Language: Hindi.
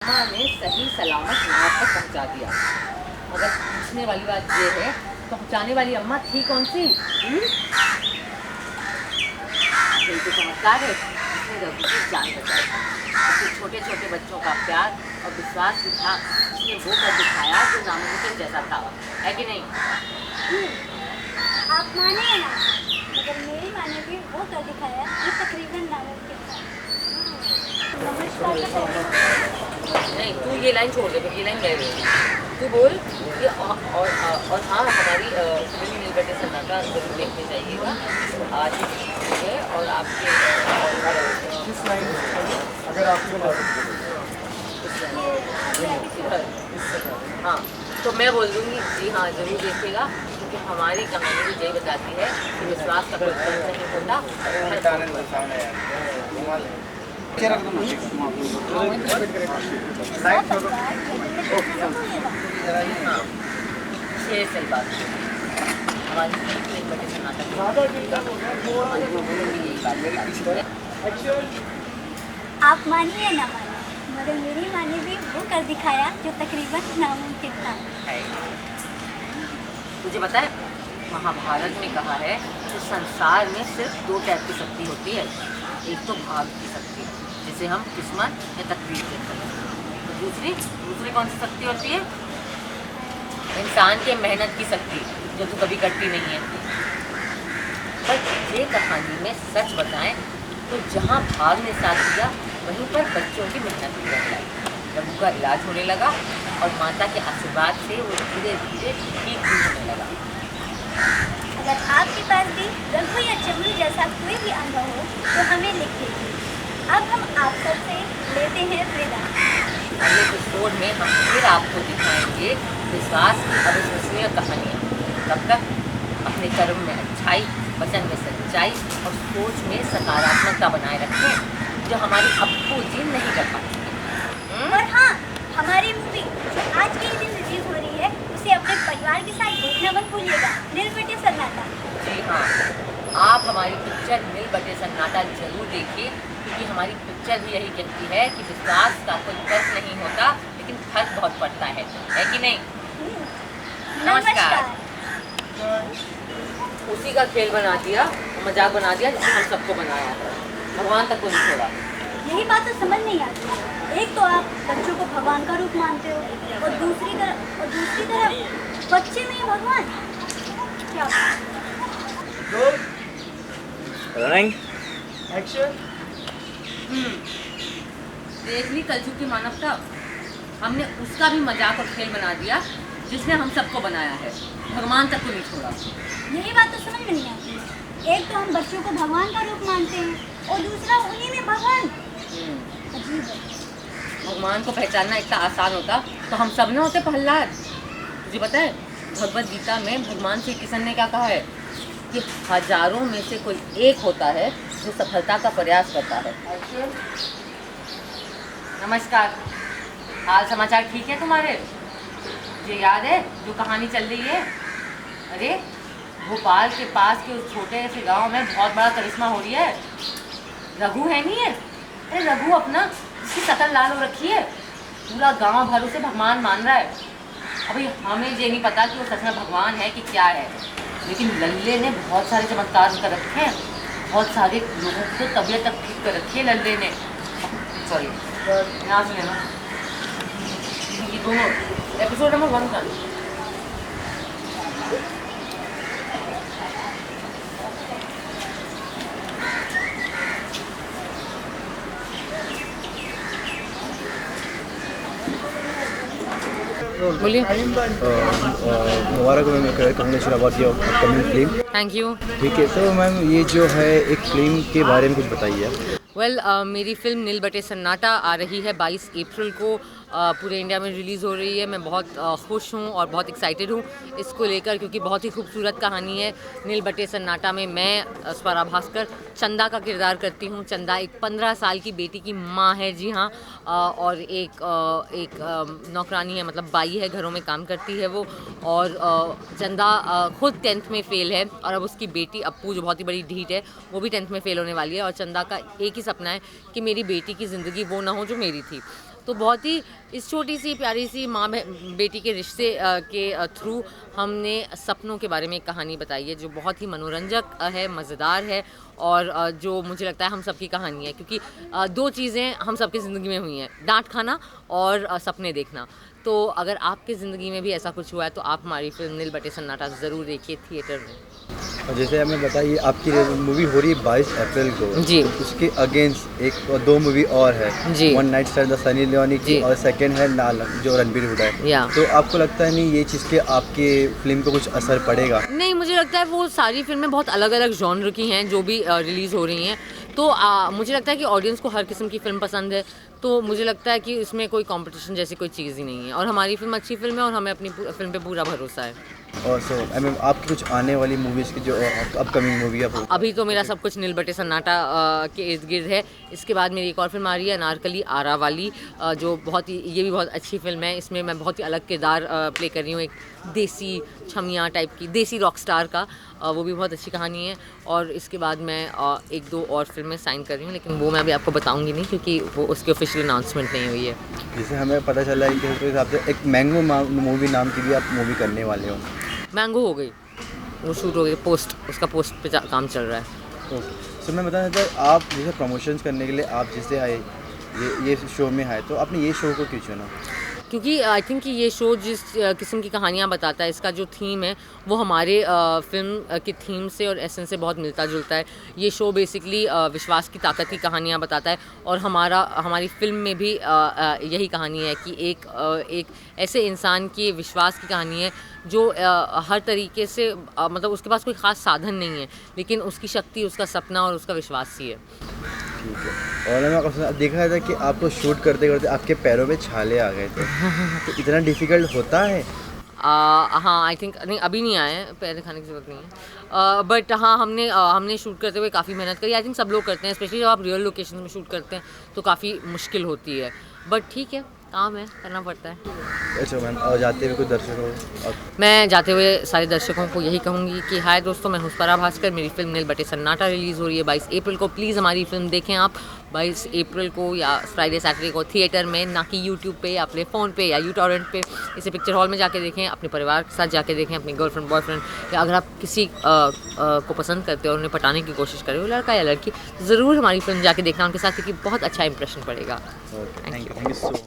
अम्मा ने सही सलामत नाव तक पहुंचा दिया। मगर पूछने वाली बात ये है, पहुंचाने वाली अम्मा थी कौन सी? यही तो चमत्कार है जिसने रघु की जान बचाई। उसके छोटे छोटे बच्चों का प्यार और विश्वास भी था जिसने वो कर दिखाया जो नामुमकिन जैसा था, है कि नहीं? आप माने या ना, मगर मेरी माने भी वो कर दिखाया जो तकरीबन नामुमकिन था। नमस्कार नहीं, तू ये लाइन छोड़ दे, ये लाइन गए तू बोल ये और हाँ, हमारी फिल्म नील बटे सन्नाटा जरूर देखने जाइएगा आज है। और आपके अगर आपको हाँ, तो मैं बोल दूँगी जी हाँ ज़रूर देखिएगा, क्योंकि हमारी कहानी भी यही बताती है कि विश्वास का कोई फर्क नहीं होता। हाँ, 6 साल बाद हमारी फिल्म बटे सन्नाटा यही बात है। आप मानिए या ना मानिए, मगर मेरी माने भी वो कर दिखाया जो तकरीबन नामुमकिन था। तुझे पता है महाभारत में कहा है कि संसार में सिर्फ 2 टाइप की शक्ति होती है। एक तो भाग की शक्ति जिसे हम किस्मत या तकदीर कहते हैं, तो दूसरी कौन सी शक्ति होती है? इंसान के मेहनत की शक्ति जो तू कभी करती नहीं है। पर ये कहानी में सच बताएं तो जहाँ भाग ने साथ दिया वहीं पर बच्चों की मेहनत भी रह लाई। रघु का इलाज होने लगा और माता के आशीर्वाद से वो धीरे धीरे ठीक भी होने लगा। अगर आपके पास भी रघु या चमरू जैसा कोई भी अनुभव हो तो हमें लिख दीजिए। अब हम आप सबसे लेते हैं विदा। अगले एपिसोड में हम फिर आपको दिखाएंगे विश्वास की अविश्वसनीय कहानियाँ। तब तक अपने कर्म में अच्छाई, वचन में सच्चाई और सोच में सकारात्मकता बनाए रखें, जो हमारी अप्पू जी नहीं कर पाती। और हाँ, हमारी मूवी जो आज के ही दिन रिलीज हो रही है उसे अपने परिवार के साथ देखना मत भूलिएगा, नील बटे सन्नाटा। जी हाँ, आप हमारी पिक्चर नील बटे सन्नाटा जरूर देखिए, क्योंकि हमारी पिक्चर भी यही कहती है कि विश्वास का कोई फर्क नहीं होता, लेकिन फर्क बहुत पड़ता है कि नहीं? नमस्कार। उसी का खेल बना दिया, मजाक बना दिया जिसने हम सबको बनाया है, भगवान तक को नहीं छोड़ा। यही बात तो समझ नहीं आती। एक तो आप बच्चों को भगवान का रूप मानते हो और दूसरी तरफ बच्चे में ही भगवान। क्या एक्शन। देख ली कलयुग की मानवता, हमने उसका भी मजाक और खेल बना दिया जिसने हम सबको बनाया है, भगवान तक को नहीं छोड़ा। यही बात तो समझ में नहीं आती। एक तो हम बच्चों को भगवान का रूप मानते हैं और दूसरा उन्हीं में भगवान। अजीब है। भगवान को पहचानना इतना आसान होता तो हम सब न होते प्रहलाद। तुझे पता है भगवद गीता में भगवान श्री कृष्ण ने क्या कहा है कि हजारों में से कोई एक होता है जो सफलता का प्रयास करता है। नमस्कार, हाल समाचार ठीक है तुम्हारे? ये याद है जो कहानी चल रही है? अरे भोपाल के पास के उस छोटे से गांव में बहुत बड़ा करिश्मा हो रही है। रघु है नहीं है? अरे रघु अपना जिसकी शकल लाल हो रखी है, पूरा गांव भर उसे भगवान मान रहा है। अभी हमें ये नहीं पता कि वो सच में भगवान है कि क्या है, लेकिन लल्ले ने बहुत सारे चमत्कार कर रखे हैं, बहुत सारे लोगों की तो तबीयत तक ठीक कर रखी है लल्ले ने। सॉरी, यहाँ से लेना ये दोनों एपिसोड नंबर 1 का। बोलिए। मुबारक हो ma'am, congratulation about your upcoming film. Thank you. ठीक है, तो मैम ये जो है एक फिल्म के बारे में कुछ बताइए। मेरी फ़िल्म नील बटे सन्नाटा आ रही है 22 अप्रैल को, पूरे इंडिया में रिलीज़ हो रही है। मैं बहुत खुश हूँ और बहुत एक्साइटेड हूँ इसको लेकर, क्योंकि बहुत ही खूबसूरत कहानी है। नील बटे सन्नाटा में मैं स्वरा भास्कर चंदा का किरदार करती हूँ। चंदा एक 15 साल की बेटी की माँ है, जी हाँ, और एक नौकरानी है, मतलब बाई है, घरों में काम करती है वो। और चंदा खुद 10th में फ़ेल है, और अब उसकी बेटी अप्पू जो बहुत ही बड़ी ढीठ है वो भी 10th में फ़ेल होने वाली है। और चंदा का एक ही सपना है कि मेरी बेटी की ज़िंदगी वो ना हो जो मेरी थी। तो बहुत ही इस छोटी सी प्यारी सी माँ बेटी के रिश्ते के थ्रू हमने सपनों के बारे में एक कहानी बताई है जो बहुत ही मनोरंजक है, मज़ेदार है और जो मुझे लगता है हम सबकी कहानी है, क्योंकि दो चीज़ें हम सबकी ज़िंदगी में हुई हैं, डांट खाना और सपने देखना। तो अगर आपकी ज़िंदगी में भी ऐसा कुछ हुआ है तो आप हमारी फिल्म नील बटे सन्नाटा ज़रूर देखिए थिएटर में। और जैसे हमें बताइए आपकी मूवी हो रही है 22 अप्रैल को जी। तो उसके अगेंस्ट एक और 2 मूवी और है जी। One night stand the Sunny Leone की जी। और सेकंड है नाल जो रणबीर हुडा है। या। तो आपको लगता है नहीं ये चीज़ के आपके फिल्म को कुछ असर पड़ेगा? नहीं, मुझे लगता है वो सारी फिल्में बहुत अलग अलग जॉनर की हैं जो भी रिलीज़ हो रही हैं, तो मुझे लगता है कि ऑडियंस को हर किस्म की फ़िल्म पसंद है, तो मुझे लगता है कि इसमें कोई कंपटीशन जैसी कोई चीज़ ही नहीं है और हमारी फ़िल्म अच्छी फ़िल्म है और हमें अपनी फ़िल्म पे पूरा भरोसा है। और सो आपकी कुछ आने वाली मूवीज़ की जो अपकमिंग मूवी है अभी तो मेरा सब कुछ नील बटे सन्नाटा के इर्द गिर्द है। इसके बाद मेरी एक और फिल्म आ रही है अनारकली आरा वाली, जो बहुत ही ये भी बहुत अच्छी फिल्म है। इसमें मैं बहुत ही अलग किरदार प्ले कर रही हूँ, एक देसी छमिया टाइप की, देसी रॉक स्टार का, वो भी बहुत अच्छी कहानी है। और इसके बाद मैं 1-2 और फिल्में साइन कर रही हूँ, लेकिन वो मैं अभी आपको बताऊँगी नहीं क्योंकि वो उसकी ऑफिशियल अनाउंसमेंट नहीं हुई है। जैसे हमें पता चला है कि उसके हिसाब से एक मैंगो मूवी नाम की भी आप मूवी करने वाले हो। मैंगो हो गई, वो शूट हो गई, उसका पोस्ट पे काम चल रहा है। ओके, सो मैं बताना चाहता हूँ आप जैसे प्रमोशंस करने के लिए आप जैसे आए ये शो में आए तो आपने ये शो को क्यों चुना? क्योंकि आई थिंक कि ये शो जिस किस्म की कहानियाँ बताता है, इसका जो थीम है वो हमारे फिल्म की थीम से और एसेंस से बहुत मिलता जुलता है। ये शो बेसिकली विश्वास की ताकत की कहानियाँ बताता है और हमारी फिल्म में भी यही कहानी है कि एक ऐसे इंसान की विश्वास की कहानी है जो हर तरीके से मतलब उसके पास कोई ख़ास साधन नहीं है, लेकिन उसकी शक्ति, उसका सपना और उसका विश्वास ही है। ठीक है। और मैं देखा था कि आपको शूट करते करते आपके पैरों में छाले आ गए थे तो इतना डिफ़िकल्ट होता है? हाँ, आई थिंक नहीं, अभी नहीं आए हैं, पैर दिखाने की ज़रूरत नहीं है, बट हाँ हमने शूट करते हुए काफ़ी मेहनत करी। आई थिंक सब लोग करते हैं, स्पेशली जब आप रियल लोकेशन में शूट करते हैं तो काफ़ी मुश्किल होती है, बट ठीक है, काम है, करना पड़ता है। अच्छा मैम, और जाते हुए कुछ दर्शकों मैं जाते हुए सारे दर्शकों को यही कहूँगी कि हाय दोस्तों, मैं हुस्परा भास्कर, मेरी फिल्म नील बटे सन्नाटा रिलीज़ हो रही है 22 अप्रैल को। प्लीज़ हमारी फिल्म देखें आप 22 अप्रैल को या फ्राइडे सैटरडे को थिएटर में, ना कि यूट्यूब पे या अपने फ़ोन पे या यूटॉरेंट पे। इसे पिक्चर हॉल में जाके देखें, अपने परिवार के साथ जाके देखें, अपनी गर्लफ्रेंड बॉयफ्रेंड, या अगर आप किसी को पसंद करते हो और उन्हें पटाने की कोशिश कर रहे हो, लड़का या लड़की, ज़रूर हमारी फिल्म जाके देखना उनके साथ, क्योंकि बहुत अच्छा इंप्रेशन पड़ेगा। Thank you so much.